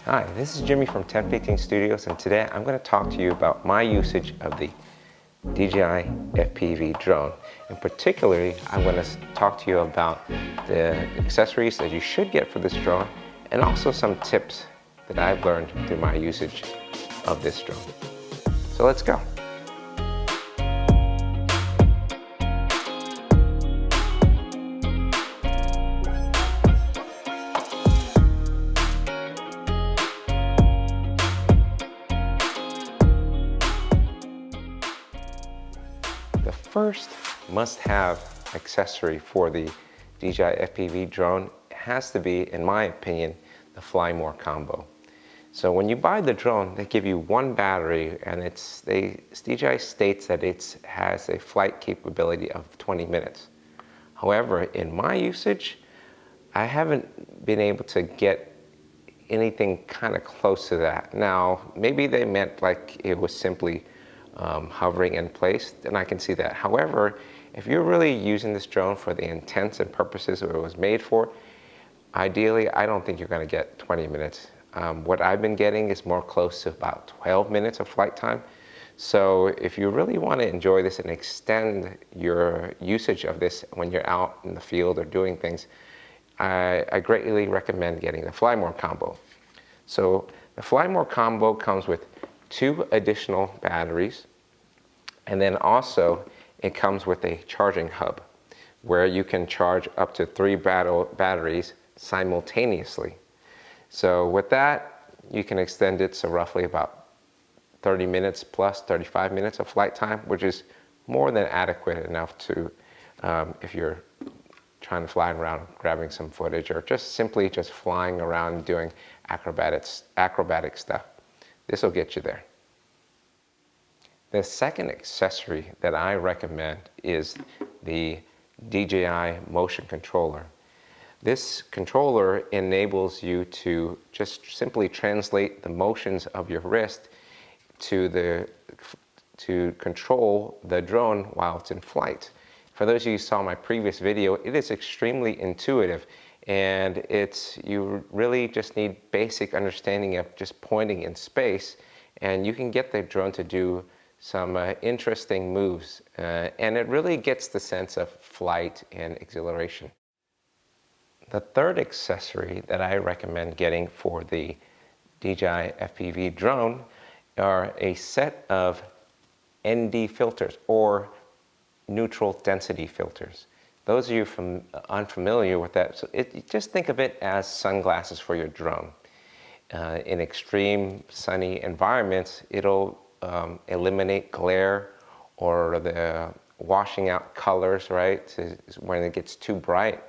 Hi, this is Jimmy from 1015 Studios, and today I'm going to talk to you about my usage of the DJI FPV drone. And particularly, I'm going to talk to you about the accessories that you should get for this drone, and also some tips that I've learned through my usage of this drone. So let's go. The first must-have accessory for the DJI FPV drone has to be, in my opinion, the Fly More combo. So when you buy the drone, they give you one battery, and DJI states that it has a flight capability of 20 minutes. However, in my usage, I haven't been able to get anything kind of close to that. Now, maybe they meant like it was simply hovering in place, then I can see that. However, if you're really using this drone for the intents and purposes that it was made for, ideally, I don't think you're going to get 20 minutes. What I've been getting is more close to about 12 minutes of flight time. So if you really want to enjoy this and extend your usage of this when you're out in the field or doing things, I greatly recommend getting the Fly More combo. So the Fly More combo comes with 2 additional batteries, and then also it comes with a charging hub where you can charge up to 3 batteries simultaneously. So with that, you can extend it to roughly about 30 minutes plus 35 minutes of flight time, which is more than adequate enough to, if you're trying to fly around grabbing some footage, or just simply flying around doing acrobatic stuff. This will get you there. The second accessory that I recommend is the DJI motion controller. This controller enables you to just simply translate the motions of your wrist to control the drone while it's in flight. For those of you who saw my previous video, it is extremely intuitive, and you really just need basic understanding of just pointing in space, and you can get the drone to do some interesting moves, and it really gets the sense of flight and exhilaration. The third accessory that I recommend getting for the DJI FPV drone are a set of ND filters, or neutral density filters. Those of you unfamiliar with that, so just think of it as sunglasses for your drone. In extreme sunny environments, it'll eliminate glare or the washing out colors, right, when it gets too bright.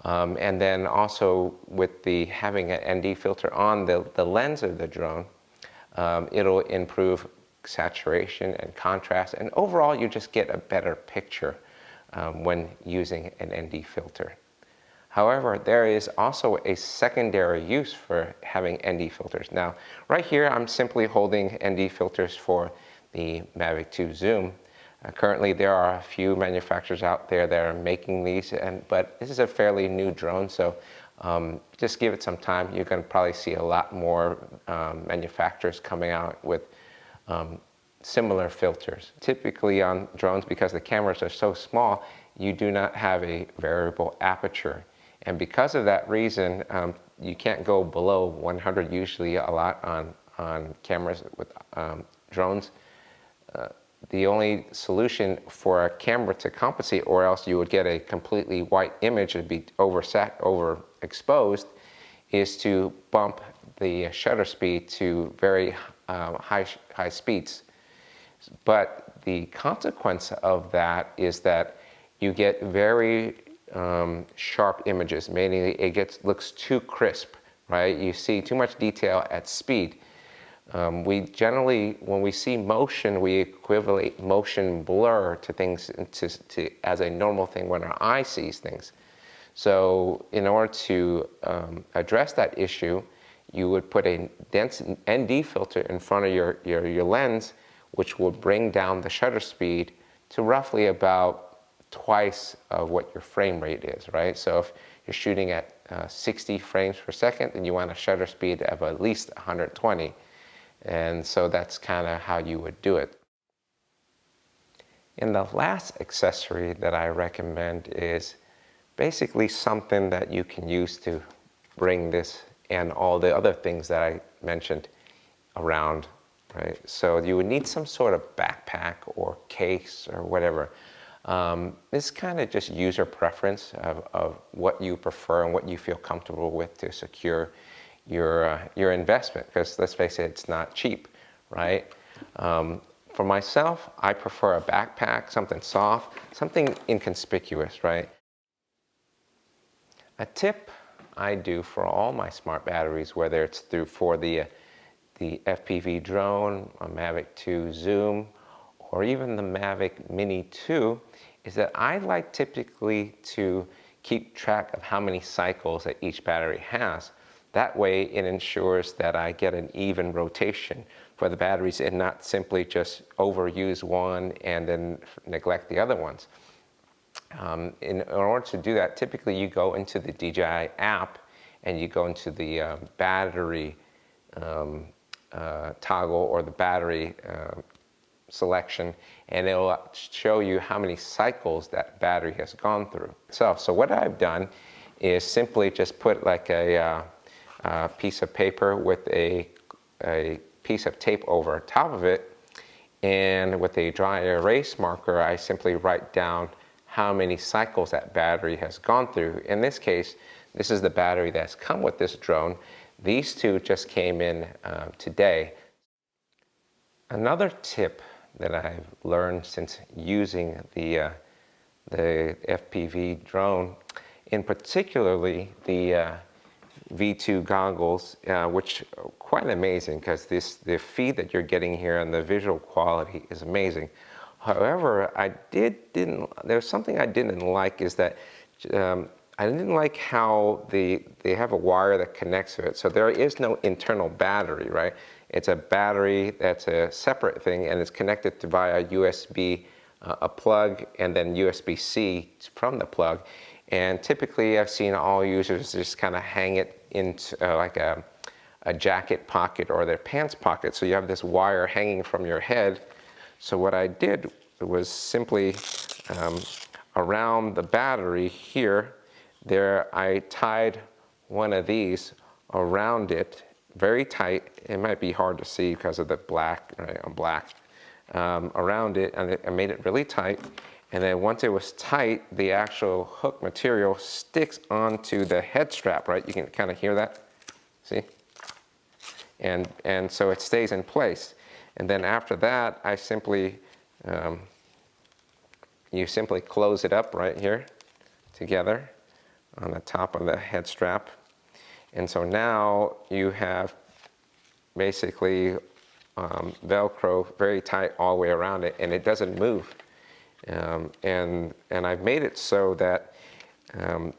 And then also with having an ND filter on the lens of the drone, it'll improve saturation and contrast, and overall you just get a better picture when using an ND filter. However, there is also a secondary use for having ND filters. Now, right here I'm simply holding ND filters for the Mavic 2 Zoom. Currently there are a few manufacturers out there that are making these, but this is a fairly new drone, so just give it some time. You're going to probably see a lot more manufacturers coming out with similar filters. Typically on drones, because the cameras are so small, you do not have a variable aperture. And because of that reason, you can't go below 100 usually a lot on cameras with drones. The only solution for a camera to compensate, or else you would get a completely white image and be overexposed, is to bump the shutter speed to very high speeds. But the consequence of that is that you get very sharp images, meaning it looks too crisp, right? You see too much detail at speed. We generally, when we see motion, we equivalent motion blur to things as a normal thing when our eye sees things. So in order to address that issue, you would put a dense ND filter in front of your lens, which will bring down the shutter speed to roughly about twice of what your frame rate is, right? So if you're shooting at 60 frames per second, then you want a shutter speed of at least 120. And so that's kind of how you would do it. And the last accessory that I recommend is basically something that you can use to bring this and all the other things that I mentioned around, right? So you would need some sort of backpack or case or whatever. This kind of just user preference of what you prefer and what you feel comfortable with to secure your investment, because let's face it, it's not cheap, right? For myself, I prefer a backpack, something soft, something inconspicuous, right? A tip I do for all my smart batteries, whether it's for the FPV drone, a Mavic 2 Zoom, or even the Mavic Mini 2, is that I like typically to keep track of how many cycles that each battery has. That way it ensures that I get an even rotation for the batteries and not simply just overuse one and then neglect the other ones. In order to do that, typically you go into the DJI app and you go into the battery toggle or the battery selection, and it'll show you how many cycles that battery has gone through. So what I've done is simply just put like a piece of paper with a piece of tape over top of it, and with a dry erase marker, I simply write down how many cycles that battery has gone through. In this case, this is the battery that's come with this drone. These two just came in today. Another tip that I've learned since using the FPV drone, in particularly the V2 goggles, which are quite amazing because the feed that you're getting here and the visual quality is amazing. However, there's something I didn't like, is that I didn't like how they have a wire that connects to it. So there is no internal battery, right? It's a battery that's a separate thing, and it's connected to via USB, a plug, and then USB-C from the plug. And typically I've seen all users just kind of hang it into like a jacket pocket or their pants pocket. So you have this wire hanging from your head. So what I did was simply around the battery here, I tied one of these around it very tight. It might be hard to see because of the black, right? I'm black. Around it, and I made it really tight. And then once it was tight, the actual hook material sticks onto the head strap, right? You can kind of hear that, see? And so it stays in place. And then after that, I simply, you simply close it up right here together on the top of the head strap. And so now you have basically Velcro very tight all the way around it, and it doesn't move. And I've made it so that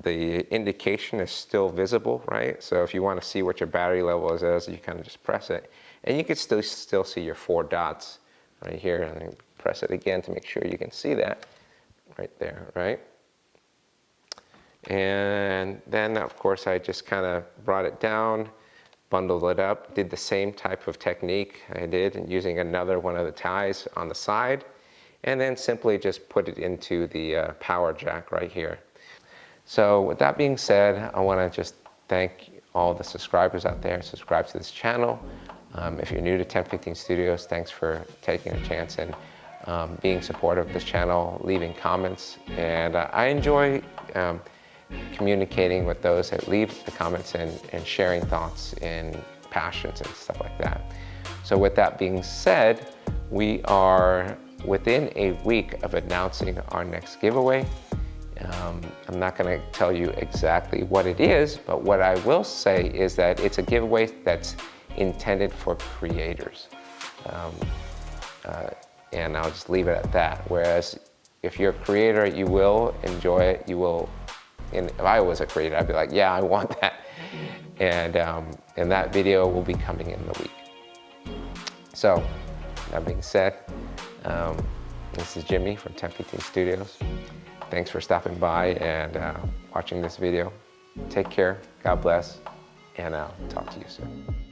the indication is still visible, right? So if you want to see what your battery level is, you kind of just press it. And you can still see your 4 dots right here. And then press it again to make sure you can see that right there, right? And then, of course, I just kind of brought it down, bundled it up, did the same type of technique I did, and using another one of the ties on the side, and then simply just put it into the power jack right here. So with that being said, I want to just thank all the subscribers out there. Subscribe to this channel. If you're new to 1015 Studios, thanks for taking a chance and being supportive of this channel, leaving comments. And I enjoy communicating with those that leave the comments and sharing thoughts and passions and stuff like that. So with that being said, we are within a week of announcing our next giveaway. I'm not going to tell you exactly what it is, but what I will say is that it's a giveaway that's intended for creators. And I'll just leave it at that. Whereas if you're a creator, you will enjoy it. You will, and if I was a creator, I'd be like, yeah, I want that. And that video will be coming in the week. So that being said, this is Jimmy from 1015 Studios. Thanks for stopping by and watching this video. Take care, God bless, and I'll talk to you soon.